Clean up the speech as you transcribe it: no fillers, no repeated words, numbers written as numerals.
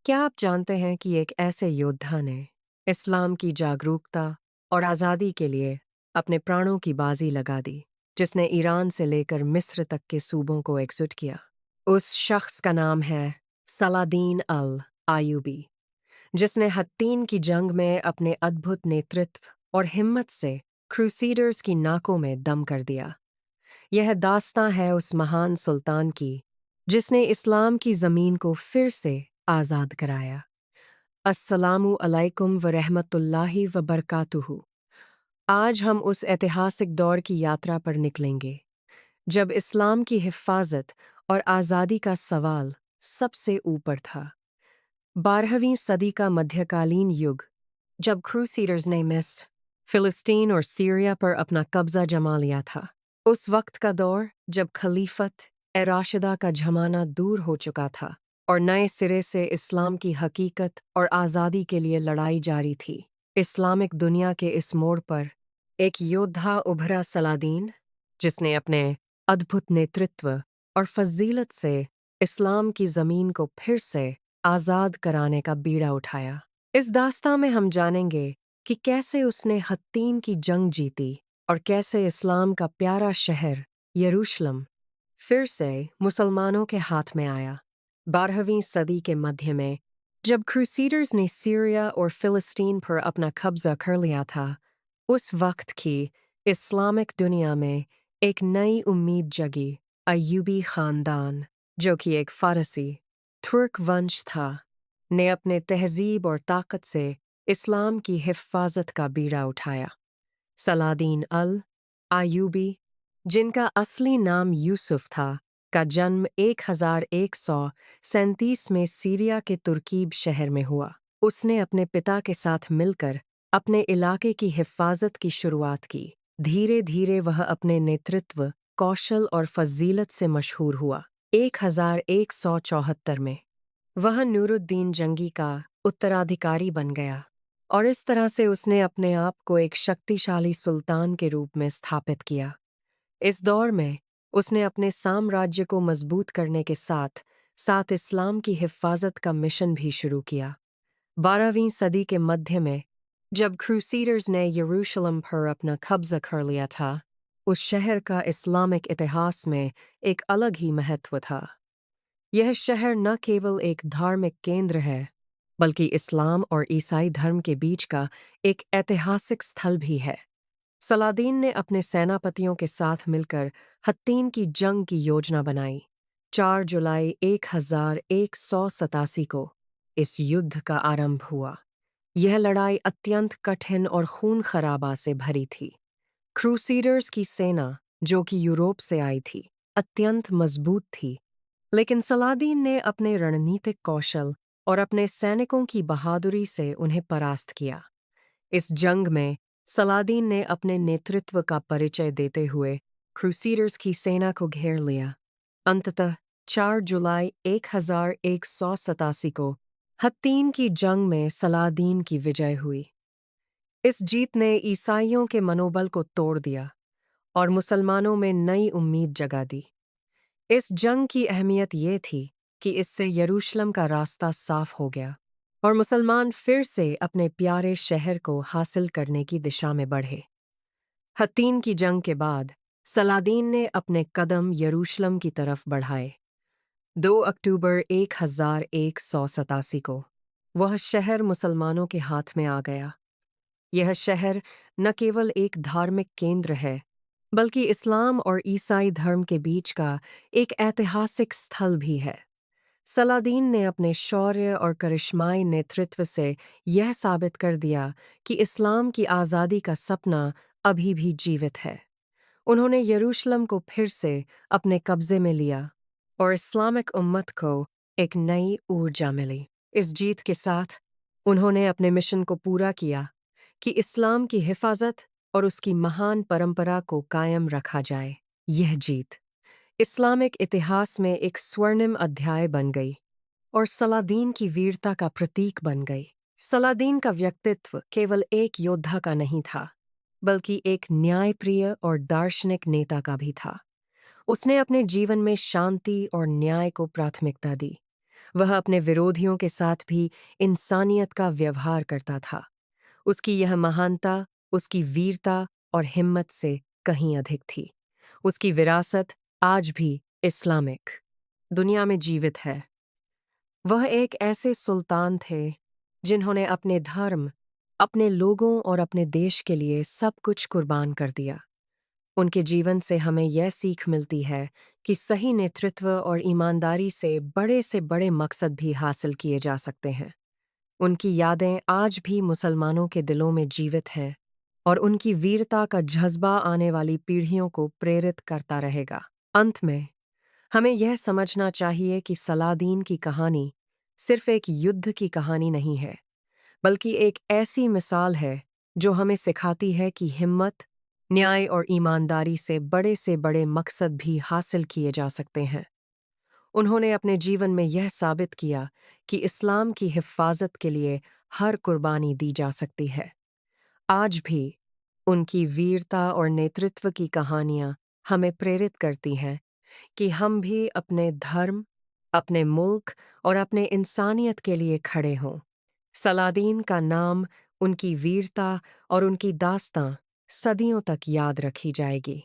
क्या आप जानते हैं कि एक ऐसे योद्धा ने इस्लाम की जागरूकता और आज़ादी के लिए अपने प्राणों की बाजी लगा दी, जिसने ईरान से लेकर मिस्र तक के सूबों को एकजुट किया? उस शख्स का नाम है सलादीन अल आयूबी, जिसने हत्तीन की जंग में अपने अद्भुत नेतृत्व और हिम्मत से क्रूसीडर्स की नाकों में दम कर दिया। यह दास्तां है उस महान सुल्तान की, जिसने इस्लाम की ज़मीन को फिर से आज़ाद कराया। अस्सलामु अलैकुम व रहमतुल्लाहि व बरकातुहू। आज हम उस ऐतिहासिक दौर की यात्रा पर निकलेंगे जब इस्लाम की हिफाजत और आज़ादी का सवाल सबसे ऊपर था। 12वीं सदी का मध्यकालीन युग, जब क्रूसीडर्स ने मिस्र, फिलिस्तीन और सीरिया पर अपना कब्जा जमा लिया था। उस वक्त का दौर जब खलीफत ए राशिदा का ज़माना दूर हो चुका था और नए सिरे से इस्लाम की हकीकत और आज़ादी के लिए लड़ाई जारी थी। इस्लामिक दुनिया के इस मोड़ पर एक योद्धा उभरा, सलादीन, जिसने अपने अद्भुत नेतृत्व और फजीलत से इस्लाम की ज़मीन को फिर से आज़ाद कराने का बीड़ा उठाया। इस दास्तां में हम जानेंगे कि कैसे उसने हत्तीन की जंग जीती और कैसे इस्लाम का प्यारा शहर यरूशलेम फिर से मुसलमानों के हाथ में आया। 12वीं सदी के मध्य में, जब क्रूसीडर्स ने सीरिया और फिलिस्तीन पर अपना कब्जा कर लिया था, उस वक्त की इस्लामिक दुनिया में एक नई उम्मीद जगी। अय्यूबी खानदान, जो कि एक फ़ारसी तुर्क वंश था, ने अपने तहज़ीब और ताकत से इस्लाम की हिफाजत का बीड़ा उठाया। सलादीन अल आयूबी, जिनका असली नाम यूसुफ था, का जन्म 1137 में सीरिया के तुर्कीब शहर में हुआ। उसने अपने पिता के साथ मिलकर अपने इलाके की हिफाजत की शुरुआत की। धीरे धीरे वह अपने नेतृत्व, कौशल और फजीलत से मशहूर हुआ। 1174 में वह नूरुद्दीन जंगी का उत्तराधिकारी बन गया और इस तरह से उसने अपने आप को एक शक्तिशाली सुल्तान के रूप में स्थापित किया। इस दौर में उसने अपने साम्राज्य को मजबूत करने के साथ साथ इस्लाम की हिफाजत का मिशन भी शुरू किया। 12वीं सदी के मध्य में, जब क्रूसीडर्स ने यरूशलेम पर अपना कब्जा कर लिया था, उस शहर का इस्लामिक इतिहास में एक अलग ही महत्व था। यह शहर न केवल एक धार्मिक केंद्र है, बल्कि इस्लाम और ईसाई धर्म के बीच का एक ऐतिहासिक स्थल भी है। सलादीन ने अपने सेनापतियों के साथ मिलकर हत्तीन की जंग की योजना बनाई। 4 जुलाई 1187 को इस युद्ध का आरंभ हुआ। यह लड़ाई अत्यंत कठिन और खून खराबा से भरी थी। क्रूसीडर्स की सेना, जो कि यूरोप से आई थी, अत्यंत मजबूत थी, लेकिन सलादीन ने अपने रणनीतिक कौशल और अपने सैनिकों की बहादुरी से उन्हें परास्त किया। इस जंग में सलादीन ने अपने नेतृत्व का परिचय देते हुए क्रूसीडर्स की सेना को घेर लिया। अंततः 4 जुलाई 1187 को हत्तीन की जंग में सलादीन की विजय हुई। इस जीत ने ईसाइयों के मनोबल को तोड़ दिया और मुसलमानों में नई उम्मीद जगा दी। इस जंग की अहमियत ये थी कि इससे यरूशलेम का रास्ता साफ हो गया और मुसलमान फिर से अपने प्यारे शहर को हासिल करने की दिशा में बढ़े। हत्तीन की जंग के बाद सलादीन ने अपने कदम यरूशलेम की तरफ बढ़ाए। 2 अक्टूबर 1187 को वह शहर मुसलमानों के हाथ में आ गया। यह शहर न केवल एक धार्मिक केंद्र है, बल्कि इस्लाम और ईसाई धर्म के बीच का एक ऐतिहासिक स्थल भी है। सलादीन ने अपने शौर्य और करिश्माई नेतृत्व से यह साबित कर दिया कि इस्लाम की आज़ादी का सपना अभी भी जीवित है। उन्होंने यरूशलेम को फिर से अपने कब्जे में लिया और इस्लामिक उम्मत को एक नई ऊर्जा मिली। इस जीत के साथ उन्होंने अपने मिशन को पूरा किया कि इस्लाम की हिफाजत और उसकी महान परंपरा को कायम रखा जाए। यह जीत इस्लामिक इतिहास में एक स्वर्णिम अध्याय बन गई और सलादीन की वीरता का प्रतीक बन गई। सलादीन का व्यक्तित्व केवल एक योद्धा का नहीं था, बल्कि एक न्यायप्रिय और दार्शनिक नेता का भी था। उसने अपने जीवन में शांति और न्याय को प्राथमिकता दी। वह अपने विरोधियों के साथ भी इंसानियत का व्यवहार करता था। उसकी यह महानता, उसकी वीरता और हिम्मत से कहीं अधिक थी। उसकी विरासत आज भी इस्लामिक दुनिया में जीवित है। वह एक ऐसे सुल्तान थे जिन्होंने अपने धर्म, अपने लोगों और अपने देश के लिए सब कुछ कुर्बान कर दिया। उनके जीवन से हमें यह सीख मिलती है कि सही नेतृत्व और ईमानदारी से बड़े मकसद भी हासिल किए जा सकते हैं। उनकी यादें आज भी मुसलमानों के दिलों में जीवित हैं और उनकी वीरता का जज्बा आने वाली पीढ़ियों को प्रेरित करता रहेगा। अंत में हमें यह समझना चाहिए कि सलादीन की कहानी सिर्फ एक युद्ध की कहानी नहीं है, बल्कि एक ऐसी मिसाल है जो हमें सिखाती है कि हिम्मत, न्याय और ईमानदारी से बड़े मकसद भी हासिल किए जा सकते हैं। उन्होंने अपने जीवन में यह साबित किया कि इस्लाम की हिफाजत के लिए हर कुर्बानी दी जा सकती है। आज भी उनकी वीरता और नेतृत्व की कहानियां हमें प्रेरित करती हैं कि हम भी अपने धर्म, अपने मुल्क और अपने इंसानियत के लिए खड़े हों। सलादीन का नाम, उनकी वीरता और उनकी दास्तां सदियों तक याद रखी जाएगी।